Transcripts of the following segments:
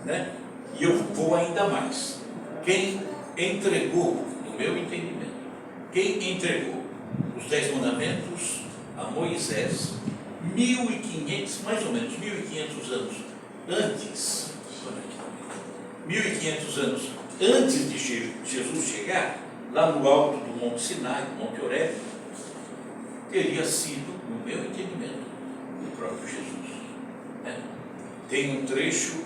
né? E eu vou ainda mais. Quem entregou, no meu entendimento, quem entregou os 10 mandamentos a Moisés, 1500, mais ou menos 1500 anos antes, 1500 anos antes de Jesus chegar, lá no alto do Monte Sinai, do Monte Horebe, teria sido, no meu entendimento, o próprio Jesus, né? Tem um trecho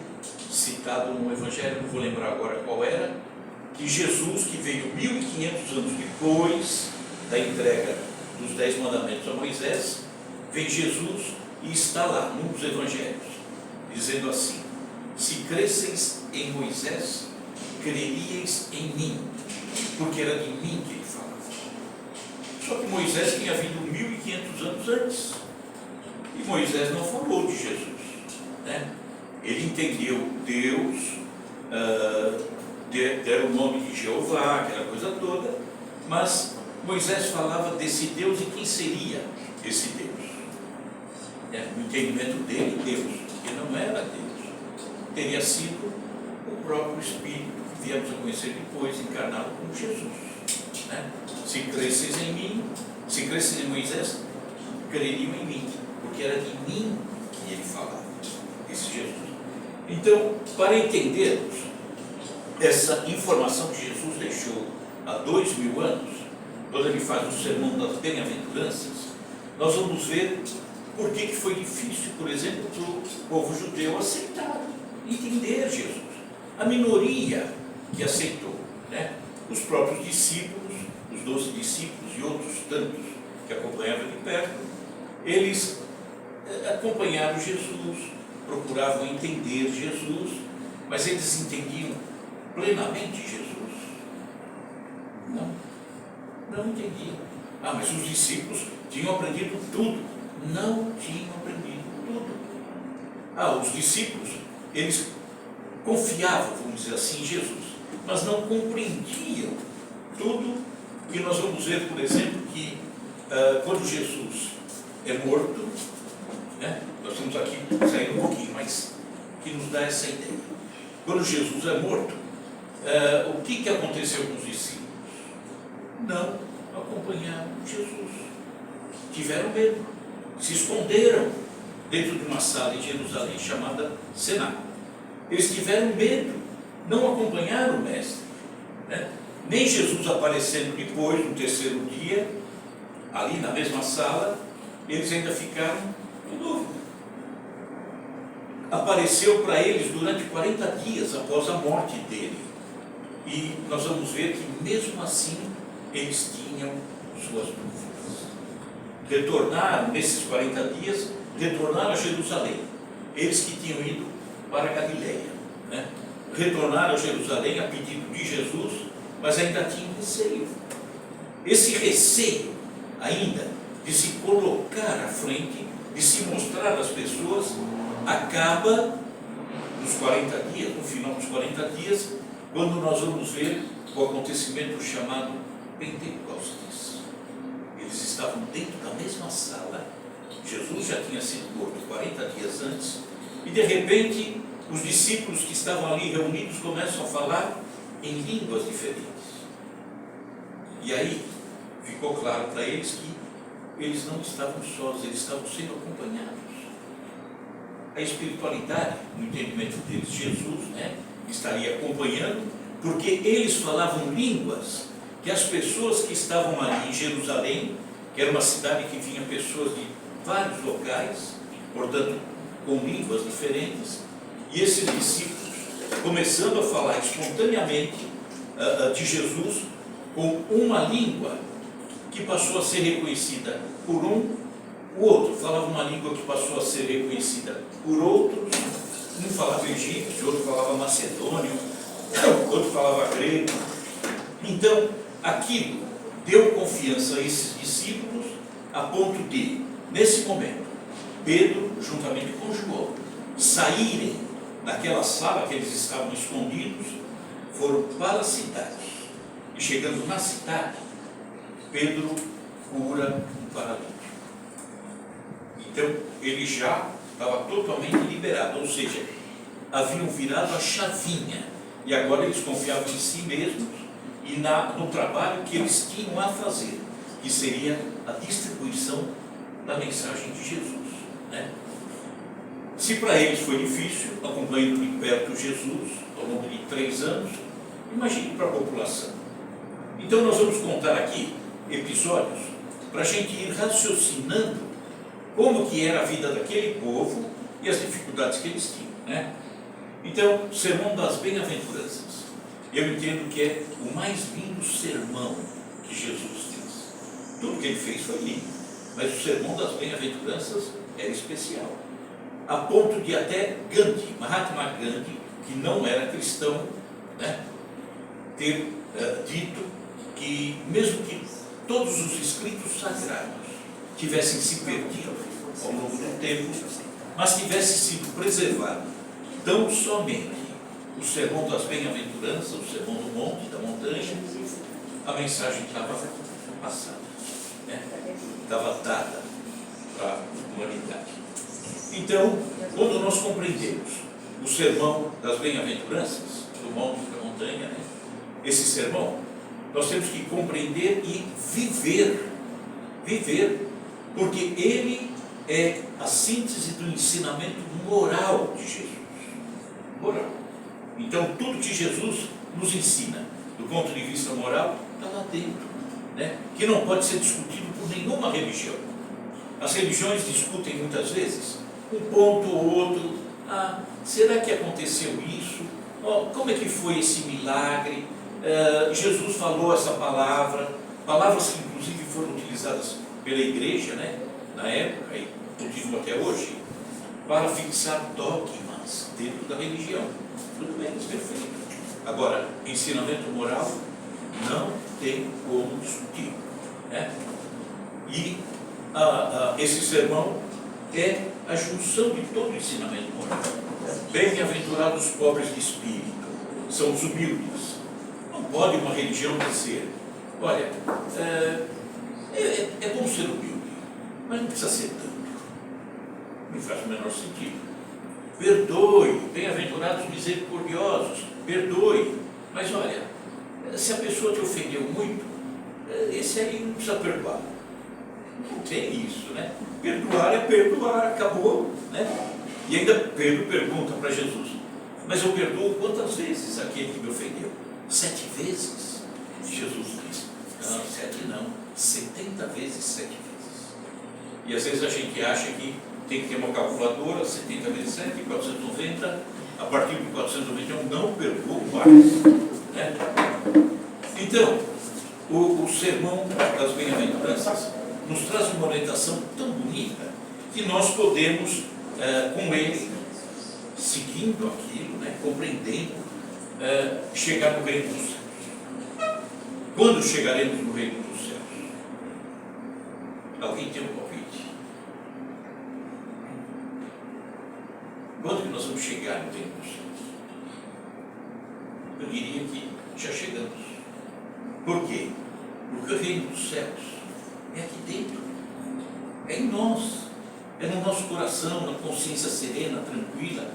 citado no Evangelho, não vou lembrar agora qual era, que Jesus, que veio 1500 anos depois da entrega dos 10 mandamentos a Moisés, vem Jesus e está lá, num dos Evangelhos, dizendo assim: se cresceis em Moisés, creríeis em mim, porque era de mim que ele falava. Só que Moisés tinha vindo 1500 anos antes, e Moisés não falou de Jesus, né? Ele entendeu Deus, deram o nome de Jeová, aquela coisa toda, mas Moisés falava desse Deus e quem seria esse Deus. No entendimento dele, Deus, que não era Deus, teria sido o próprio Espírito que viemos a conhecer depois, encarnado como Jesus, né? Se cresceis em mim, se cresceis em Moisés, creriam em mim, porque era de mim que ele falava, esse Jesus. Então, para entendermos essa informação que Jesus deixou há 2000 anos, quando ele faz o sermão das bem-aventuranças, nós vamos ver por que foi difícil, por exemplo, para o povo judeu aceitar, entender Jesus. A minoria que aceitou, né? Os próprios discípulos, os 12 discípulos e outros tantos que acompanhavam de perto, eles acompanharam Jesus, procuravam entender Jesus, mas eles entendiam plenamente Jesus? Não entendiam. Mas os discípulos tinham aprendido tudo. Não tinham aprendido tudo. Os discípulos, eles confiavam, vamos dizer assim, em Jesus, mas não compreendiam tudo. E nós vamos ver, por exemplo, que quando Jesus é morto, né? Nós estamos aqui saindo um pouquinho, mas que nos dá essa ideia. Quando Jesus é morto, o que aconteceu com os discípulos? Não acompanharam Jesus, tiveram medo, se esconderam dentro de uma sala em Jerusalém chamada Cenáculo. Eles tiveram medo, não acompanharam o mestre, né? Nem Jesus aparecendo depois, no terceiro dia, ali na mesma sala, eles ainda ficaram em dúvida. Apareceu para eles durante 40 dias após a morte dele, e nós vamos ver que mesmo assim eles tinham suas dúvidas. Retornaram, nesses 40 dias, retornaram a Jerusalém, eles que tinham ido para a Galileia, né? Retornaram a Jerusalém a pedido de Jesus, mas ainda tinham receio. Esse receio ainda de se colocar à frente, de se mostrar às pessoas, acaba nos 40 dias, no final dos 40 dias, quando nós vamos ver o acontecimento chamado Pentecostes. Eles estavam dentro da mesma sala, Jesus já tinha sido morto 40 dias antes, e de repente os discípulos que estavam ali reunidos começam a falar em línguas diferentes. E aí ficou claro para eles que eles não estavam sós, eles estavam sendo acompanhados. A espiritualidade, no entendimento deles, Jesus, né, estaria acompanhando, porque eles falavam línguas que as pessoas que estavam ali em Jerusalém, que era uma cidade que vinha pessoas de vários locais, portanto, com línguas diferentes, e esses discípulos começando a falar espontaneamente de Jesus com uma língua que passou a ser reconhecida por um, o outro falava uma língua que passou a ser reconhecida por outros, um falava egípcio, outro falava macedônio, outro falava grego. Então, aquilo deu confiança a esses discípulos a ponto de, nesse momento, Pedro, juntamente com João, saírem daquela sala que eles estavam escondidos, foram para a cidade. E chegando na cidade, Pedro cura um paralítico. Então, ele já estava totalmente liberado, ou seja, haviam virado a chavinha e agora eles confiavam em si mesmos e no trabalho que eles tinham a fazer, que seria a distribuição da mensagem de Jesus, né? Se para eles foi difícil, acompanhando de perto Jesus ao longo de 3 anos, imagine para a população. Então nós vamos contar aqui episódios para a gente ir raciocinando como que era a vida daquele povo e as dificuldades que eles tinham, né? Então, o Sermão das Bem-aventuranças, eu entendo que é o mais lindo sermão que Jesus fez. Tudo que ele fez foi lindo, mas o Sermão das Bem-aventuranças era especial, a ponto de até Gandhi, Mahatma Gandhi, que não era cristão, né, ter dito que mesmo que todos os escritos sagrados tivessem se perdido ao longo do tempo, mas tivesse sido preservado tão somente o Sermão das Bem-aventuranças, o Sermão do Monte, da montanha, a mensagem estava passada, né? Estava dada para a humanidade. Então, quando nós compreendemos o Sermão das Bem-aventuranças, do Monte, da montanha, né? Esse sermão, nós temos que compreender e viver, porque ele é a síntese do ensinamento moral de Jesus. Moral. Então, tudo que Jesus nos ensina, do ponto de vista moral, está lá dentro, né? Que não pode ser discutido por nenhuma religião. As religiões discutem muitas vezes um ponto ou outro. Ah, será que aconteceu isso? Oh, como é que foi esse milagre? Jesus falou essa palavra, palavras que inclusive foram utilizadas pela igreja, né, na época e continuam até hoje, para fixar dogmas dentro da religião. Tudo bem, isso é perfeito. Agora, ensinamento moral não tem como discutir, né? E esse sermão é a junção de todo o ensinamento moral. Bem-aventurados os pobres de espírito, são os humildes. Não pode uma religião dizer, olha, é bom ser humilde, mas não precisa ser tanto. Não faz o menor sentido. Perdoe, bem-aventurados misericordiosos, perdoe. Mas olha, se a pessoa te ofendeu muito, esse aí não precisa perdoar. Não tem isso, né? Perdoar é perdoar, acabou, né? E ainda Pedro pergunta para Jesus, mas eu perdoo quantas vezes aquele que me ofendeu? 7 vezes? E Jesus diz, não, 7 não, 70 vezes 7 vezes. E às vezes a gente acha que tem que ter uma calculadora, 70 vezes 7, 490, a partir de 491 não perdoo mais, né? Então, o sermão das bem-aventuranças nos traz uma orientação tão bonita que nós podemos, com ele, seguindo aquilo, né, compreendendo, chegar no reino dos céus. Quando chegaremos no reino dos céus? Alguém tem um palpite? Quando que nós vamos chegar no reino dos céus? Eu diria que já chegamos. Por quê? Porque o reino dos céus é aqui dentro, é em nós, é no nosso coração, na consciência serena, tranquila.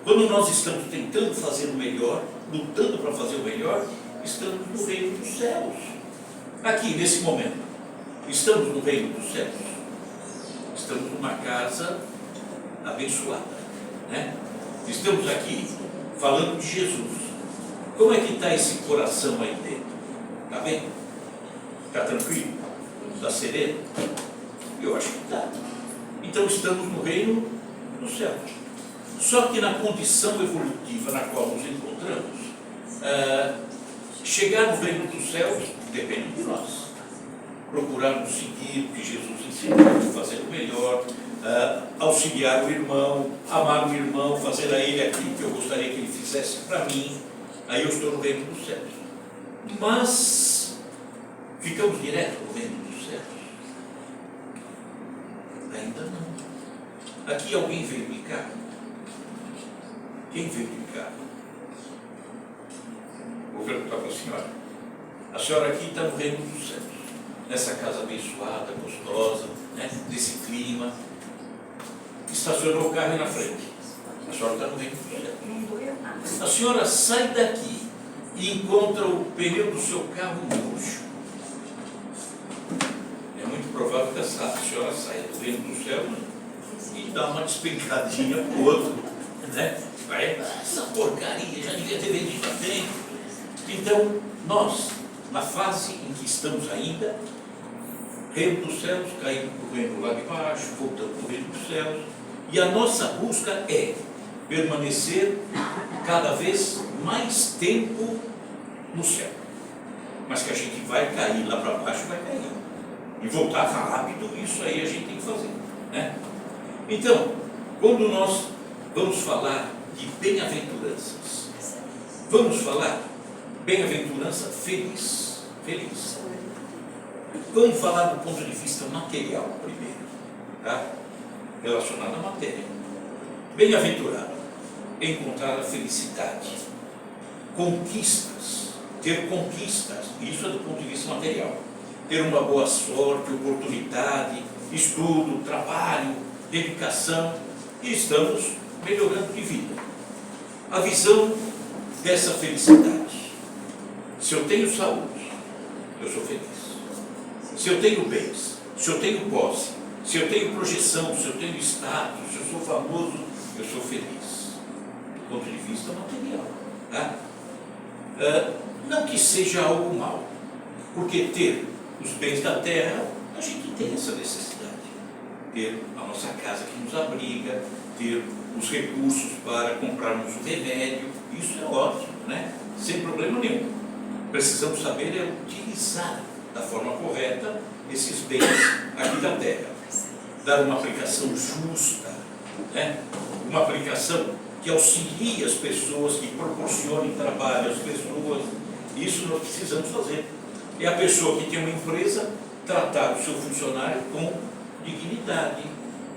Quando nós estamos tentando fazer o melhor, lutando para fazer o melhor, estamos no reino dos céus. Aqui, nesse momento, estamos no reino dos céus. Estamos numa casa abençoada, né? Estamos aqui falando de Jesus. Como é que está esse coração aí dentro? Está bem? Está tranquilo? Está sereno? Eu acho que está. Então estamos no reino dos céus. Só que na condição evolutiva na qual nos encontramos, chegar no reino dos céus depende de nós. Procurarmos seguir o que Jesus ensinou, fazer o melhor, auxiliar o irmão, amar o irmão, fazer a ele aquilo que eu gostaria que ele fizesse para mim. Aí eu estou no reino dos céus. Mas ficamos direto no reino dos céus? Ainda não. Aqui alguém veio de cá? Quem veio de cá? Vou perguntar para a senhora. A senhora aqui está no reino dos céus, nessa casa abençoada, gostosa, né? Desse clima. Estacionou o carro aí na frente. A senhora está no reino dos céus. Não doeu nada. A senhora sai daqui e encontra o pneu do seu carro murcho. É muito provável que a senhora saia do reino dos céus e dá uma despencadinha para o outro, né? Vai, essa porcaria, já devia ter vendido há tempo. Então, nós, na fase em que estamos ainda, reino dos céus, caindo para o reino lá de baixo, voltando para o reino dos céus, e a nossa busca é permanecer cada vez mais tempo no céu. Mas que a gente vai cair lá para baixo, vai cair. E voltar rápido, isso aí a gente tem que fazer, né? Então, quando nós vamos falar de bem-aventuranças, vamos falar bem-aventurança feliz. Feliz. Vamos falar do ponto de vista material primeiro, tá? Relacionado à matéria. Bem-aventurado, encontrar a felicidade, conquistas, ter conquistas, isso é do ponto de vista material. Ter uma boa sorte, oportunidade, estudo, trabalho, dedicação, e estamos melhorando de vida. A visão dessa felicidade. Se eu tenho saúde, eu sou feliz. Se eu tenho bens, se eu tenho posse, se eu tenho projeção, se eu tenho status, se eu sou famoso, eu sou feliz. Do ponto de vista material. Tá? Não que seja algo mal, porque ter os bens da terra, a gente tem essa necessidade. Ter a nossa casa que nos abriga, ter os recursos para comprarmos o remédio, isso é ótimo, né? Sem problema nenhum. Precisamos saber utilizar da forma correta esses bens aqui da terra. Dar uma aplicação justa, né? Uma aplicação que auxilie as pessoas, que proporcione trabalho às pessoas. Isso nós precisamos fazer. É a pessoa que tem uma empresa tratar o seu funcionário com dignidade,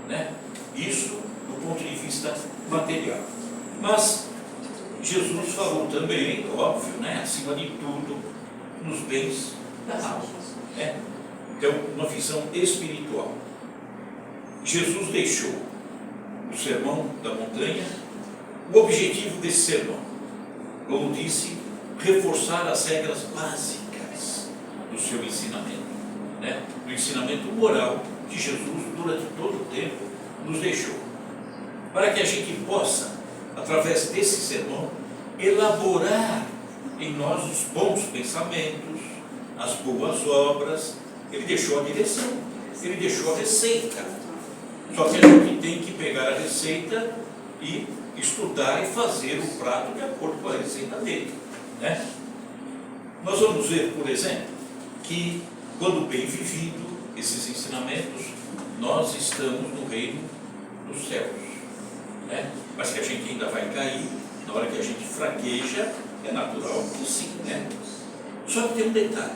né? Isso do ponto de vista material. Mas Jesus falou também, óbvio, né? Acima de tudo, nos bens da alma, né? Então, uma visão espiritual. Jesus deixou o sermão da montanha. O objetivo desse sermão, como disse, reforçar as regras básicas do seu ensinamento, né? Do ensinamento moral que Jesus, durante todo o tempo, nos deixou, para que a gente possa, através desse sermão, elaborar em nós os bons pensamentos, as boas obras. Ele deixou a direção, ele deixou a receita. Só que a gente tem que pegar a receita e estudar e fazer o prato de acordo com a receita dele, né? Nós vamos ver, por exemplo, que quando bem vivido esses ensinamentos, nós estamos no reino dos céus, né? Mas que a gente ainda vai cair, na hora que a gente fraqueja, é natural que sim, né? Só que tem um detalhe: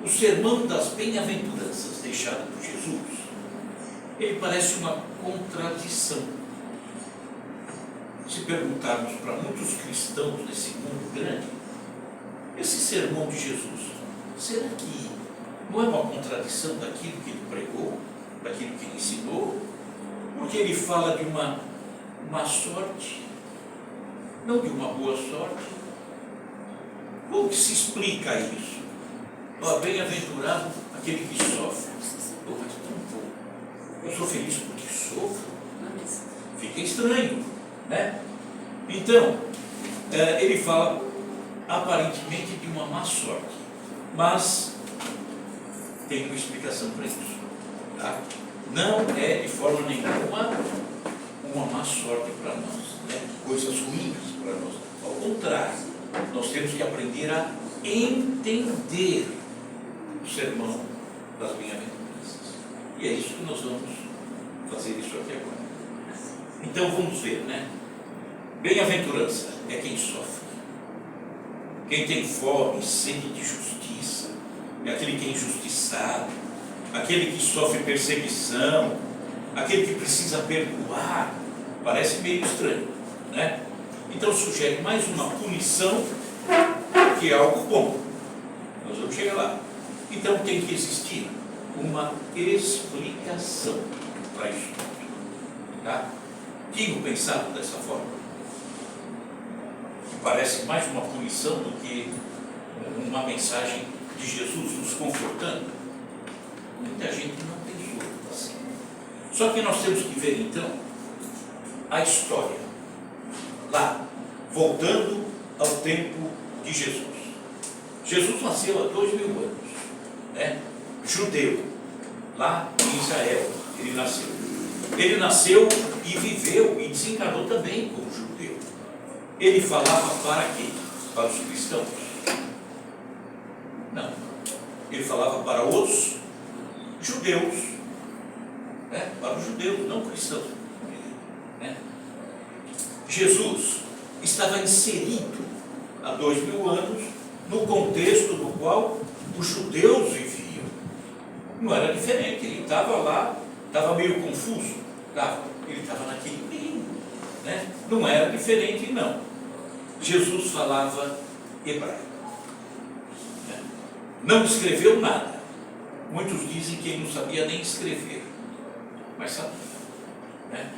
o sermão das bem-aventuranças deixado por Jesus, ele parece uma contradição. Se perguntarmos para muitos cristãos nesse mundo grande, esse sermão de Jesus, será que não é uma contradição daquilo que ele pregou, daquilo que ele ensinou? Porque ele fala de uma sorte, não de uma boa sorte. Como que se explica isso? Bem-aventurado aquele que sofre. Mas tão pouco. Eu sou feliz porque sofro? Fica estranho, né? Então, ele fala aparentemente de uma má sorte, mas tem uma explicação para isso, tá? Não é de forma nenhuma uma má sorte para nós, né? Coisas ruins para nós. Ao contrário, nós temos que aprender a entender o sermão das bem-aventuranças. E é isso que nós vamos fazer isso aqui agora. Então vamos ver, né? Bem-aventurança é quem sofre, quem tem fome e sede de justiça, é aquele que é injustiçado, aquele que sofre perseguição, aquele que precisa perdoar. Parece meio estranho, né? Então sugere mais uma punição que é algo bom. Nós vamos chegar lá. Então tem que existir uma explicação para isso, tá? tinham pensado dessa forma. Que parece mais uma punição do que uma mensagem de Jesus nos confortando. Muita gente não pensou assim. Só que nós temos que ver então a história. Lá, voltando ao tempo de Jesus. Jesus nasceu há 2000 anos, né? Judeu, lá em Israel, ele nasceu. Ele nasceu e viveu e desencarnou também como judeu. Ele falava para quem? Para os cristãos? Não. Ele falava para os judeus, né? Para os judeus, não cristãos, né? Jesus estava inserido há 2000 anos no contexto no qual os judeus viviam. Não era diferente, ele estava lá, estava meio confuso, ele estava naquele meio, né? Não era diferente, não. Jesus falava hebraico, né? Não escreveu nada. Muitos dizem que ele não sabia nem escrever, mas sabia, né?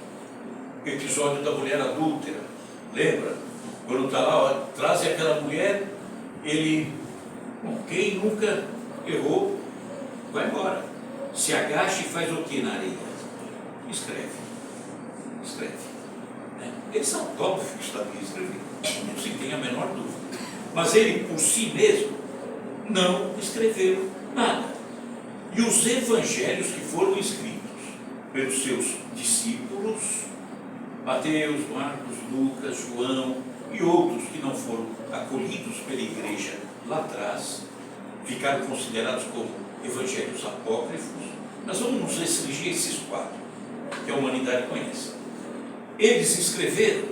O episódio da mulher adúltera, lembra? Quando está lá, ó, traz aquela mulher, ele, bom, quem nunca errou, vai embora. Se agacha e faz o que na areia? Escreve. Né? Eles são óbvios que sabiam escrever, não se tem a menor dúvida. Mas ele, por si mesmo, não escreveu nada. E os evangelhos que foram escritos pelos seus discípulos, Mateus, Marcos, Lucas, João e outros que não foram acolhidos pela igreja lá atrás, ficaram considerados como evangelhos apócrifos. Nós vamos nos restringir a esses 4 que a humanidade conhece. Eles escreveram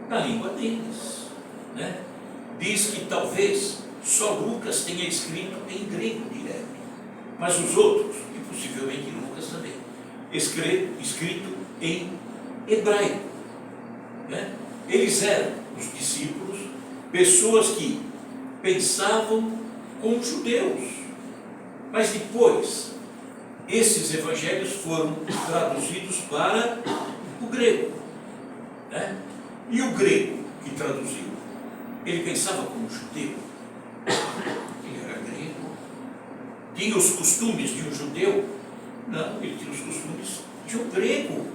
na língua deles, né? Diz que talvez só Lucas tenha escrito em grego direto, mas os outros, e possivelmente Lucas também, escrito em hebraico, né? Eles eram, os discípulos, pessoas que pensavam como judeus, mas depois esses evangelhos foram traduzidos para o grego, né? E o grego que traduziu, ele pensava como judeu, ele era grego, tinha os costumes de um judeu? Não, ele tinha os costumes de um grego.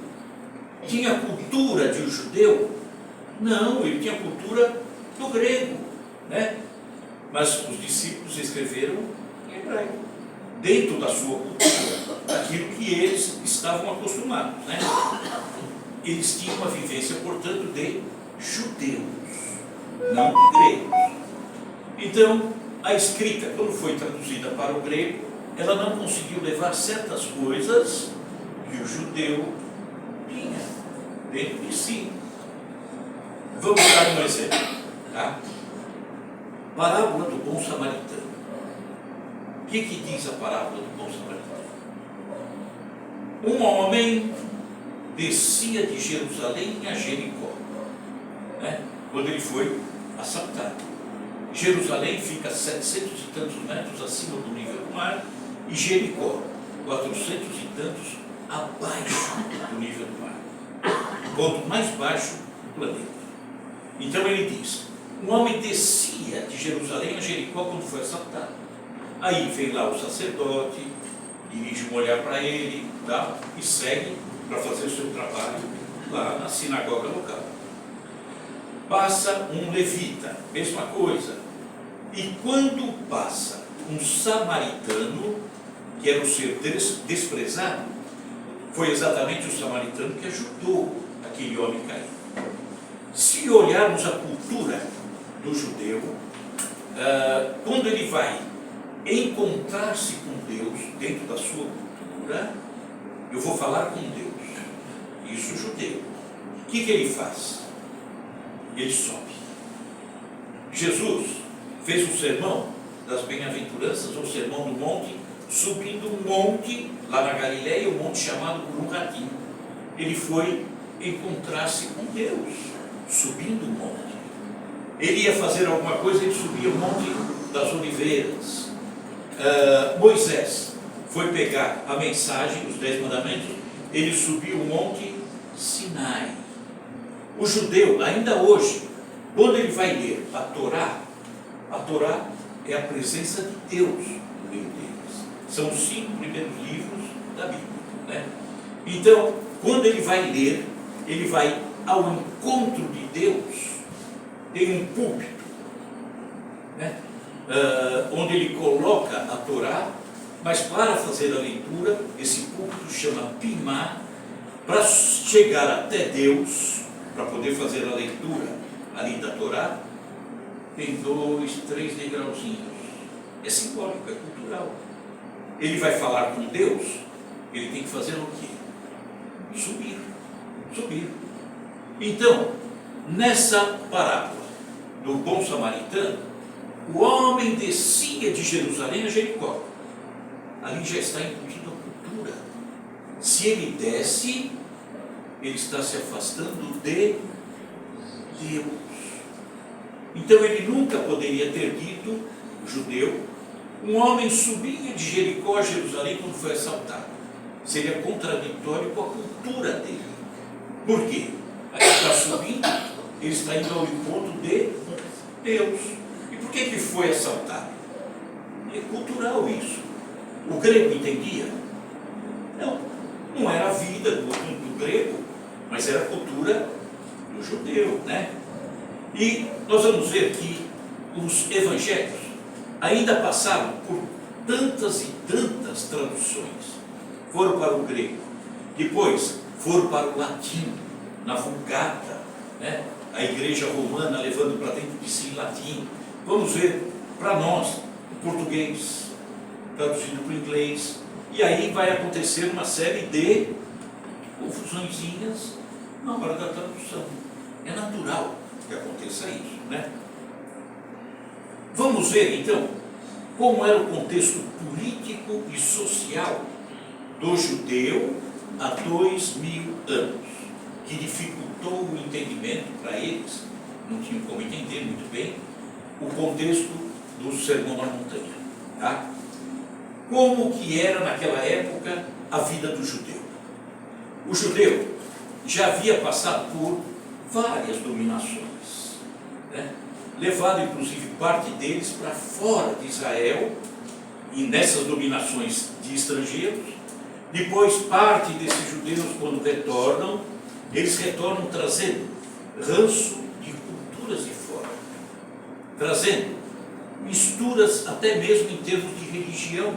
Tinha a cultura de um judeu? Não, ele tinha a cultura do grego, né? Mas os discípulos escreveram em hebraico, dentro da sua cultura, daquilo que eles estavam acostumados, né? Eles tinham uma vivência, portanto, de judeus, não de gregos. Então, a escrita, quando foi traduzida para o grego, ela não conseguiu levar certas coisas que o judeu tinha dentro de si. Vamos dar um exemplo, tá? Parábola do bom samaritano. O que diz a parábola do bom samaritano? Um homem descia de Jerusalém a Jericó, né? Quando ele foi assaltado. Jerusalém fica a 700 e tantos metros acima do nível do mar, e Jericó, 400 e tantos abaixo do nível do mar. O ponto mais baixo do planeta. Então ele diz, um homem descia de Jerusalém a Jericó quando foi assaltado. Aí vem lá o sacerdote, dirige um olhar para ele, tá? E segue para fazer o seu trabalho lá na sinagoga local. Passa um levita, mesma coisa. E quando passa um samaritano, que era um ser desprezado, foi exatamente o samaritano que ajudou aquele homem caído. Se olharmos a cultura do judeu, quando ele vai encontrar-se com Deus dentro da sua cultura, eu vou falar com Deus, isso o judeu. O que ele faz? Ele sobe. Jesus fez um sermão das bem-aventuranças, ou sermão do monte, subindo um monte, lá na Galileia, um monte chamado Curumratim. Ele foi encontrar-se com Deus, subindo o monte. Ele ia fazer alguma coisa, ele subia o monte das oliveiras. Moisés foi pegar a mensagem, os 10 mandamentos, ele subiu o monte Sinai. O judeu, ainda hoje, quando ele vai ler a Torá é a presença de Deus no meio deles. São os 5 primeiros livros da Bíblia, né? Então, quando ele vai ler, ele vai ao encontro de Deus em um púlpito, né? Onde ele coloca a Torá, mas para fazer a leitura, esse púlpito chama Pimá, para chegar até Deus, para poder fazer a leitura ali da Torá, tem 2, 3 degrauzinhos. É simbólico, é cultural. Ele vai falar com Deus, ele tem que fazer o quê? Subir. Então, nessa parábola do bom samaritano, o homem descia de Jerusalém a Jericó. Ali já está incutida a cultura. Se ele desce, ele está se afastando de Deus. Então ele nunca poderia ter dito, o judeu, um homem subia de Jericó a Jerusalém quando foi assaltado. Seria contraditório com a cultura dele. Por quê? Aí está subindo, ele está indo ao encontro de Deus. E por que foi assaltado? É cultural isso. O grego entendia? Não era a vida do grego, mas era a cultura do judeu, né? E nós vamos ver que os evangelhos ainda passaram por tantas e tantas traduções. Foram para o grego, depois foram para o latim, na Vulgata, né? A igreja romana levando para dentro de si latim. Vamos ver para nós, o português, traduzido para o inglês. E aí vai acontecer uma série de confusõezinhas na hora da tradução. É natural que aconteça isso, né? Vamos ver então como era o contexto político e social do judeu há 2000 anos, que dificultou o entendimento para eles, não tinham como entender muito bem o contexto do Sermão da Montanha, tá? Como que era naquela época a vida do judeu? O judeu já havia passado por várias dominações, né? Levado inclusive parte deles para fora de Israel, e nessas dominações de estrangeiros. Depois parte desses judeus, quando retornam, eles retornam trazendo ranço de culturas de fora, trazendo misturas até mesmo em termos de religião.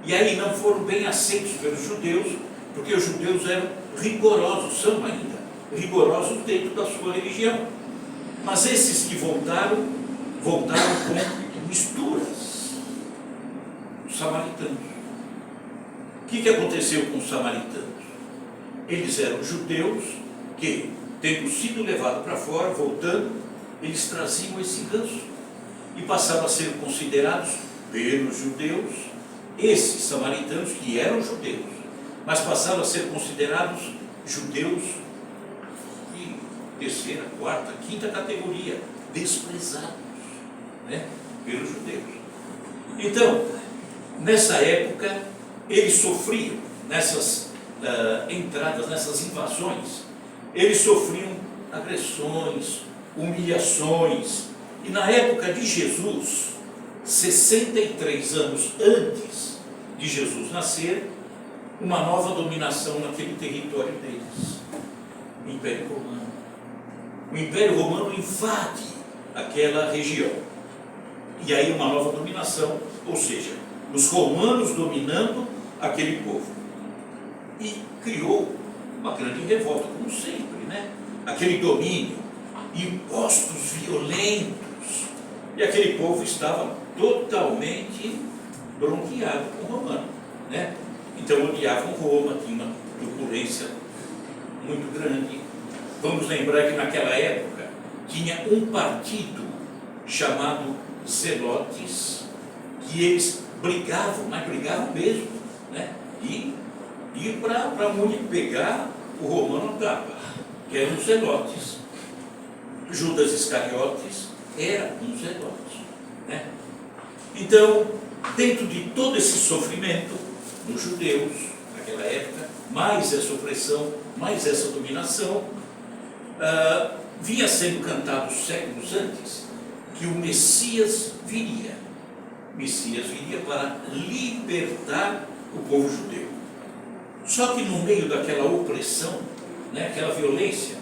E aí não foram bem aceitos pelos judeus, porque os judeus eram rigorosos, são ainda rigorosos dentro da sua religião. Mas esses que voltaram com misturas. Os samaritanos. O que aconteceu com os samaritanos? Eles eram judeus que, tendo sido levados para fora, voltando, eles traziam esse ranço e passaram a ser considerados pelos judeus, esses samaritanos que eram judeus, mas passaram a ser considerados judeus de terceira, quarta, quinta categoria, desprezados, né, pelos judeus. Então, nessa época, eles sofriam, nessas entradas, nessas invasões, eles sofriam agressões, humilhações. E na época de Jesus, 63 anos antes de Jesus nascer, uma nova dominação naquele território deles, o Império Romano. O Império Romano invade aquela região. E aí uma nova dominação, ou seja, os romanos dominando aquele povo. E criou uma grande revolta, como sempre, né? Aquele domínio, impostos violentos, e aquele povo estava totalmente bronqueado com o romano, né? Então odiavam Roma, tinha uma turbulência muito grande. Vamos lembrar que naquela época tinha um partido chamado Zelotes, que eles brigavam, mas brigavam mesmo, né? E para pegar o romano tapa, que eram os zelotes. Judas Iscariotes era um zelote, né? Então, dentro de todo esse sofrimento dos judeus naquela época, mais essa opressão, mais essa dominação, vinha sendo cantado séculos antes que o Messias viria. O Messias viria para libertar o povo judeu. Só que no meio daquela opressão, né, aquela violência,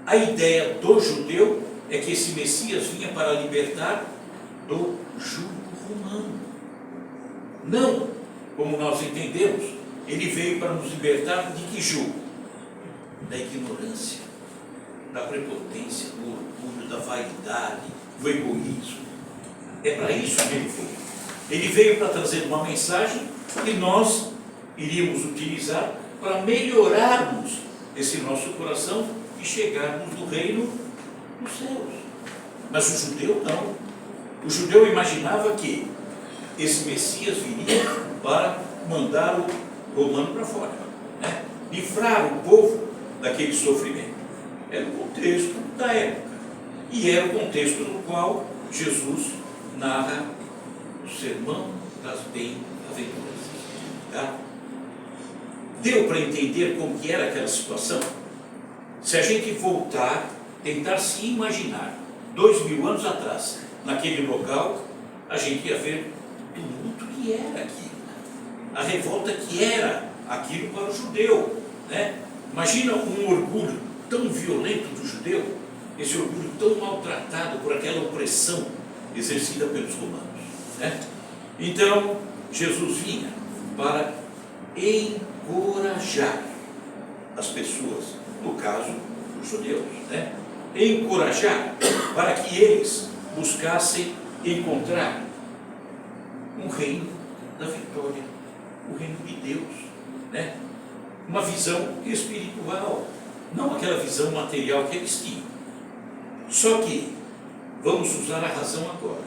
a ideia do judeu é que esse Messias vinha para libertar do jugo romano. Não, como nós entendemos, ele veio para nos libertar de que jugo? Da ignorância, da prepotência, do orgulho, da vaidade, do egoísmo. É para isso que ele veio. Ele veio para trazer uma mensagem que nós iríamos utilizar para melhorarmos esse nosso coração e chegarmos no reino dos céus. Mas o judeu não. O judeu imaginava que esse Messias viria para mandar o romano para fora, né? Livrar o povo daquele sofrimento. Era o contexto da época. E era o contexto no qual Jesus narra o sermão das bem-aventuranças. Tá? Deu para entender como que era aquela situação? Se a gente voltar, tentar se imaginar 2000 anos atrás, naquele local, a gente ia ver o tumulto que era aquilo, a revolta que era aquilo para o judeu, né? Imagina um orgulho tão violento do judeu, esse orgulho tão maltratado por aquela opressão exercida pelos romanos, né? Então, Jesus vinha para encorajar as pessoas, no caso, os judeus, né? Encorajar para que eles buscassem encontrar um reino da vitória, o reino de Deus, né? Uma visão espiritual, não aquela visão material que eles tinham. Só que vamos usar a razão agora.